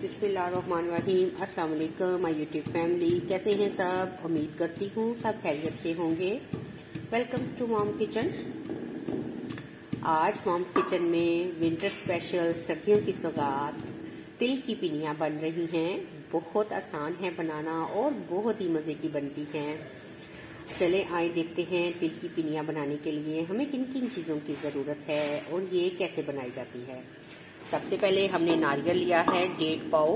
बिस्मिल्लाहिर्रहमानिर्रहीम। अस्सलाम वालेकुम माय यूट्यूब फैमिली, कैसे हैं सब? उम्मीद करती हूँ सब खैरियत से होंगे। Welcomes to mom kitchen. आज मॉम्स किचन में विंटर स्पेशल सर्दियों की सौगात तिल की पिनियाँ बन रही हैं। बहुत आसान है बनाना और बहुत ही मज़े की बनती हैं। चले आए देखते हैं तिल की पिनियाँ बनाने के लिए हमें किन किन चीज़ों की ज़रूरत है और ये कैसे बनाई जाती है। सबसे पहले हमने नारियल लिया है 1.5 पाव,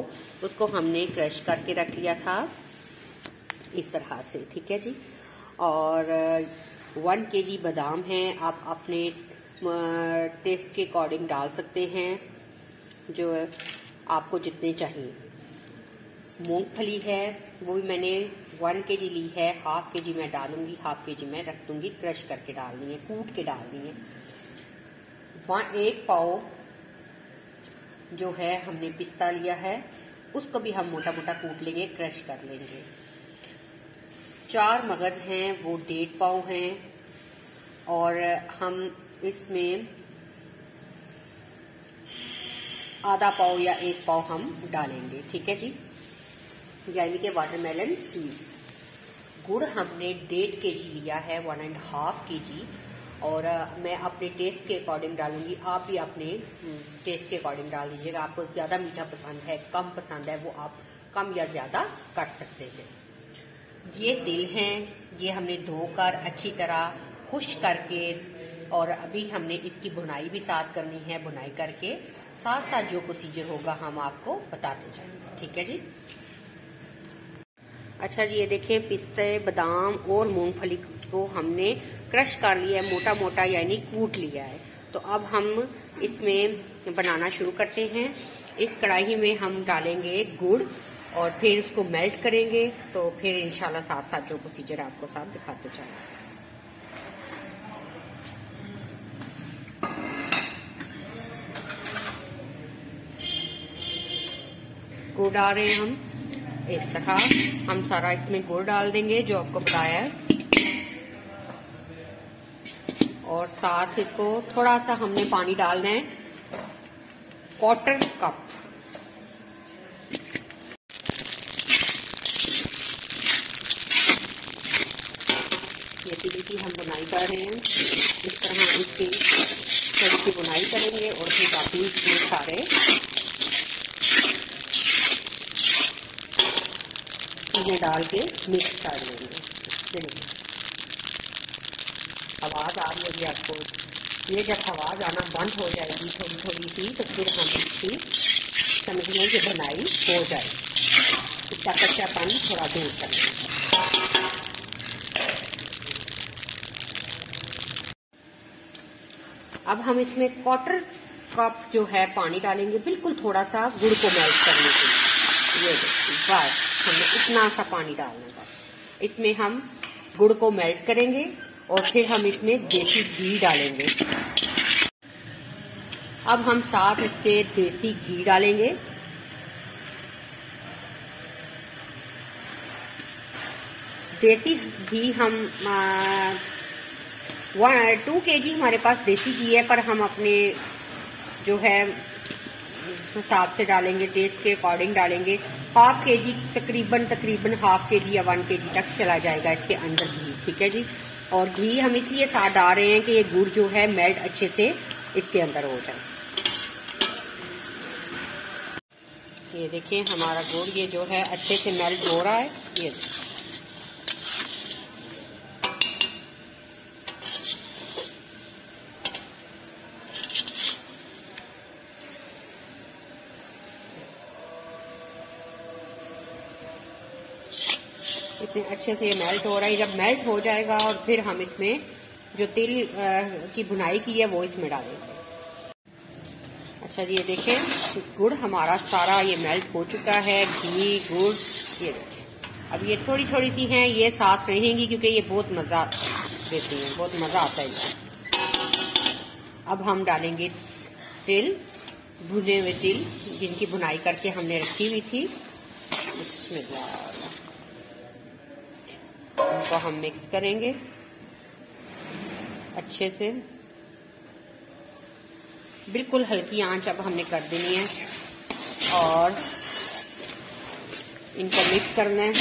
उसको हमने क्रश करके रख लिया था इस तरह से, ठीक है जी। और 1 kg बादाम है, आप अपने टेस्ट के अकॉर्डिंग डाल सकते हैं, जो आपको जितने चाहिए। मूंगफली है, वो भी मैंने 1 kg ली है, 1/2 kg मैं डालूंगी, 1/2 kg मैं रख दूंगी, क्रश करके डालनी है, कूट के डालनी है। 1 पाव जो है हमने पिस्ता लिया है, उसको भी हम मोटा मोटा कूट लेंगे, क्रश कर लेंगे। 4 मगज हैं, वो 1.5 पाव हैं, और हम इसमें आधा पाव या 1 पाव हम डालेंगे, ठीक है जी। यानी कि वाटरमेलन सीड्स। गुड़ हमने 1.5 kg लिया है, 1.5 kg, और मैं अपने टेस्ट के अकॉर्डिंग डालूंगी, आप भी अपने टेस्ट के अकॉर्डिंग डाल दीजिएगा। आपको ज्यादा मीठा पसंद है, कम पसंद है, वो आप कम या ज्यादा कर सकते हैं। ये तिल हैं, ये हमने धोकर अच्छी तरह खुश्क करके, और अभी हमने इसकी भुनाई भी साथ करनी है। भुनाई करके साथ साथ जो प्रोसीजर होगा हम आपको बताते जाएंगे, ठीक है जी। अच्छा जी, ये देखिए पिस्ते, बादाम और मूंगफली को हमने क्रश कर लिया है, मोटा मोटा यानी कूट लिया है। तो अब हम इसमें बनाना शुरू करते हैं। इस कढ़ाई में हम डालेंगे गुड़ और फिर उसको मेल्ट करेंगे, तो फिर इंशाल्लाह साथ साथ जो प्रोसीजर आपको साथ दिखाते जाएंगे। गुड़ डाल रहे हैं हम, इस तरह हम सारा इसमें गुड़ डाल देंगे जो आपको बताया है, और साथ इसको थोड़ा सा हमने पानी डालना है, 1/4 कप। ये तिल की हम बुनाई कर रहे हैं, इस तरह इसकी थोड़ी सी बुनाई करेंगे और फिर बाकी इसमें सारे चीजें डाल के मिक्स कर लेंगे। आवाज आ रही होगी आपको, ये जब आवाज आना बंद हो जाएगी थोड़ी थोड़ी सी, तो फिर हम इसकी समझने की बनाई हो जाएगी, इसका कच्चापन थोड़ा दूर करेंगे। अब हम इसमें 1/4 कप जो है पानी डालेंगे, बिल्कुल थोड़ा सा गुड़ को मेल्ट करने के लिए। ये बस हमने इतना सा पानी डालना था। इसमें हम गुड़ को मेल्ट करेंगे और फिर हम इसमें देसी घी डालेंगे। अब हम साथ इसके देसी घी डालेंगे। देसी घी हम 2 kg हमारे पास देसी घी है, पर हम अपने जो है हिसाब से डालेंगे, टेस्ट के अकॉर्डिंग डालेंगे। 1/2 kg तकरीबन 1/2 kg या 1 kg तक चला जाएगा इसके अंदर घी, ठीक है जी। और घी हम इसलिए साथ डाल रहे हैं कि ये गुड़ जो है मेल्ट अच्छे से इसके अंदर हो जाए। ये देखिए हमारा गुड़ ये जो है अच्छे से मेल्ट हो रहा है। ये इतने अच्छे से मेल्ट हो रहा है। जब मेल्ट हो जाएगा और फिर हम इसमें जो तिल की भुनाई की है वो इसमें डालेंगे। अच्छा जी, ये देखें गुड़ हमारा सारा ये मेल्ट हो चुका है, घी गुड़, ये देखें। अब ये थोड़ी थोड़ी सी हैं, ये साथ रहेंगी क्योंकि ये बहुत मजा देती हैं, बहुत मजा आता है। अब हम डालेंगे तिल, भुने हुए तिल जिनकी भुनाई करके हमने रखी हुई थी, बिस्मिल्लाह। उनको हम मिक्स करेंगे अच्छे से, बिल्कुल हल्की आंच अब हमने कर देनी है। और इनको मिक्स करना है।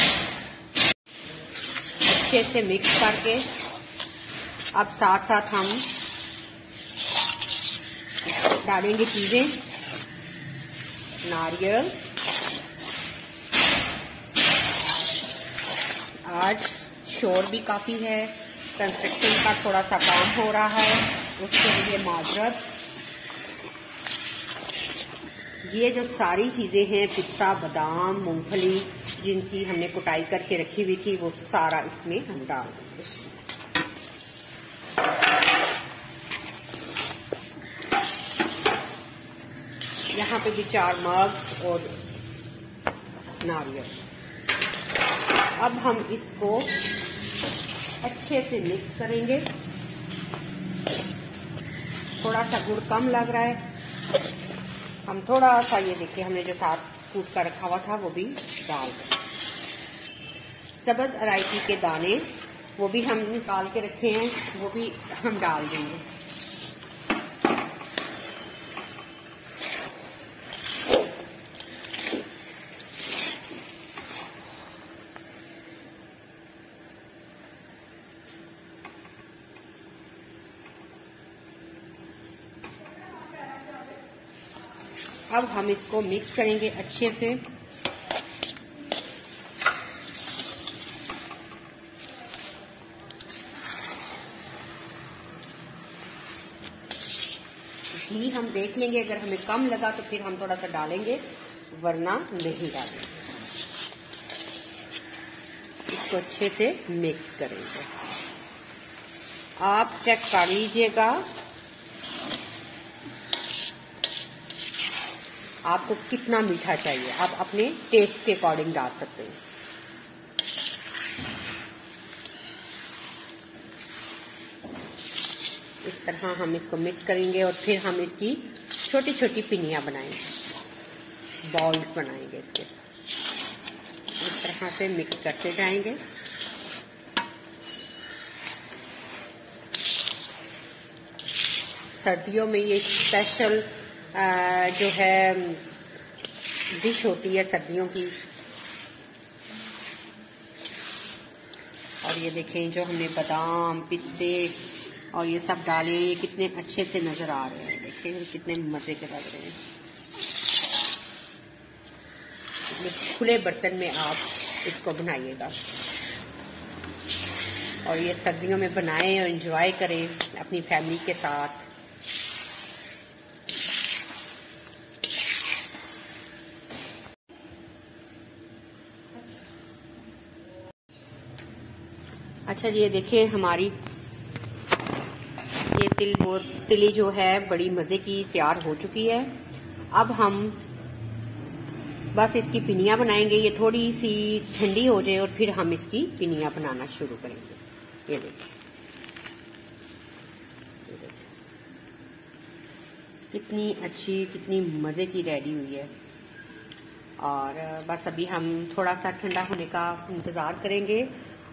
अच्छे से मिक्स करके अब साथ साथ हम डालेंगे चीजें, नारियल। आज शोर भी काफी है, कंस्ट्रक्शन का थोड़ा सा काम हो रहा है, उसके लिए माजरत। ये जो सारी चीजें हैं, पिस्ता, बादाम, मूंगफली, जिनकी हमने कुटाई करके रखी हुई थी, वो सारा इसमें हम डाल देंगे। यहाँ पे भी 4 मग और नारियल। अब हम इसको अच्छे से मिक्स करेंगे। थोड़ा सा गुड़ कम लग रहा है, हम थोड़ा सा ये देखिए हमने जो साथ कूट कर रखा हुआ था वो भी डाल दें। सब्ज इलायची के दाने वो भी हम निकाल के रखे हैं, वो भी हम डाल देंगे। अब हम इसको मिक्स करेंगे अच्छे से। घी हम देख लेंगे, अगर हमें कम लगा तो फिर हम थोड़ा सा डालेंगे, वरना नहीं डालेंगे। इसको अच्छे से मिक्स करेंगे। आप चेक कर लीजिएगा आपको कितना मीठा चाहिए, आप अपने टेस्ट के अकॉर्डिंग डाल सकते हैं। इस तरह हम इसको मिक्स करेंगे और फिर हम इसकी छोटी छोटी पिनियां बनाएंगे, बॉल्स बनाएंगे इसके। इस तरह से मिक्स करते जाएंगे। सर्दियों में ये स्पेशल जो है डिश होती है सर्दियों की। और ये देखें जो हमने बादाम, पिस्ते और ये सब डाले, ये कितने अच्छे से नजर आ रहे हैं। देखें कितने मजे के लग रहे हैं। खुले बर्तन में आप इसको बनाइएगा और ये सर्दियों में बनाएं और एंजॉय करें अपनी फैमिली के साथ। अच्छा जी, ये देखिए हमारी ये तिली जो है बड़ी मजे की तैयार हो चुकी है। अब हम बस इसकी पिनियां बनाएंगे। ये थोड़ी सी ठंडी हो जाए और फिर हम इसकी पिनियां बनाना शुरू करेंगे। ये देखिए कितनी अच्छी, कितनी मजे की रेडी हुई है। और बस अभी हम थोड़ा सा ठंडा होने का इंतजार करेंगे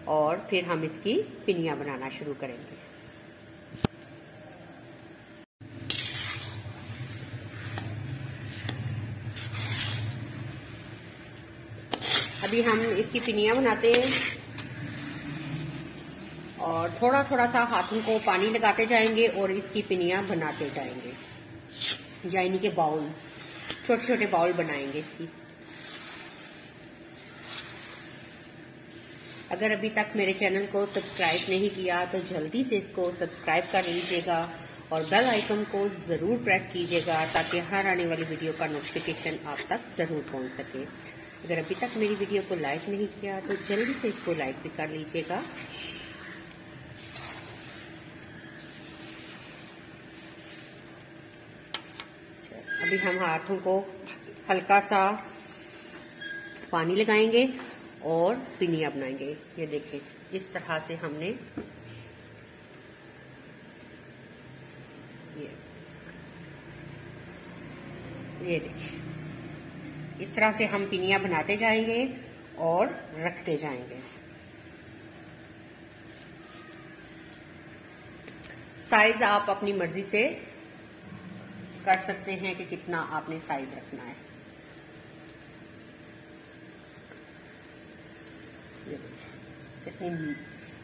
और फिर हम इसकी पिनियां बनाना शुरू करेंगे। अभी हम इसकी पिनियां बनाते हैं और थोड़ा थोड़ा सा हाथों को पानी लगाते जाएंगे और इसकी पिनियां बनाते जाएंगे। यानी कि बाउल, छोटे छोटे बाउल बनाएंगे इसकी। अगर अभी तक मेरे चैनल को सब्सक्राइब नहीं किया तो जल्दी से इसको सब्सक्राइब कर लीजिएगा और बेल आइकन को जरूर प्रेस कीजिएगा ताकि हर आने वाली वीडियो का नोटिफिकेशन आप तक जरूर पहुंच सके। अगर अभी तक मेरी वीडियो को लाइक नहीं किया तो जल्दी से इसको लाइक भी कर लीजिएगा। अभी हम हाथों को हल्का सा पानी लगाएंगे और पिनियां बनाएंगे। ये देखिए इस तरह से हमने ये देखिए इस तरह से हम पिनियां बनाते जाएंगे और रखते जाएंगे। साइज आप अपनी मर्जी से कर सकते हैं कि कितना आपने साइज रखना है। कितनी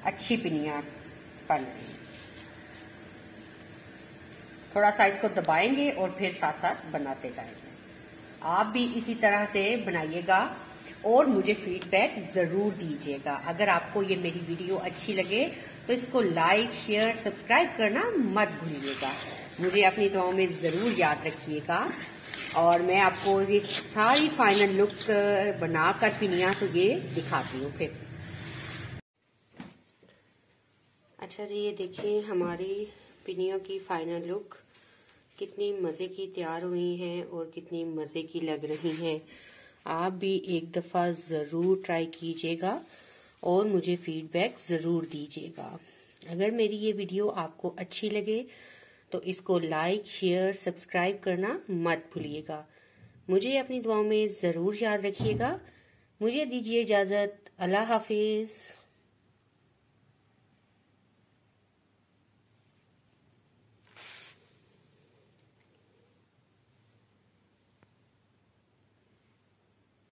अच्छी पिनिया बन रही। थोड़ा सा इसको दबाएंगे और फिर साथ साथ बनाते जाएंगे। आप भी इसी तरह से बनाइएगा और मुझे फीडबैक जरूर दीजिएगा। अगर आपको ये मेरी वीडियो अच्छी लगे तो इसको लाइक, शेयर, सब्सक्राइब करना मत भूलिएगा। मुझे अपनी दुआओं में जरूर याद रखिएगा। और मैं आपको ये सारी फाइनल लुक बनाकर पिनिया तो ये दिखाती हूँ फिर। अच्छा जी, ये देखिए हमारी पिनियों की फाइनल लुक कितनी मजे की तैयार हुई हैं और कितनी मजे की लग रही हैं। आप भी एक दफा जरूर ट्राई कीजिएगा और मुझे फीडबैक जरूर दीजिएगा। अगर मेरी ये वीडियो आपको अच्छी लगे तो इसको लाइक, शेयर, सब्सक्राइब करना मत भूलिएगा। मुझे अपनी दुआओं में जरूर याद रखिएगा। मुझे दीजिए इजाजत। अल्लाह हाफिज।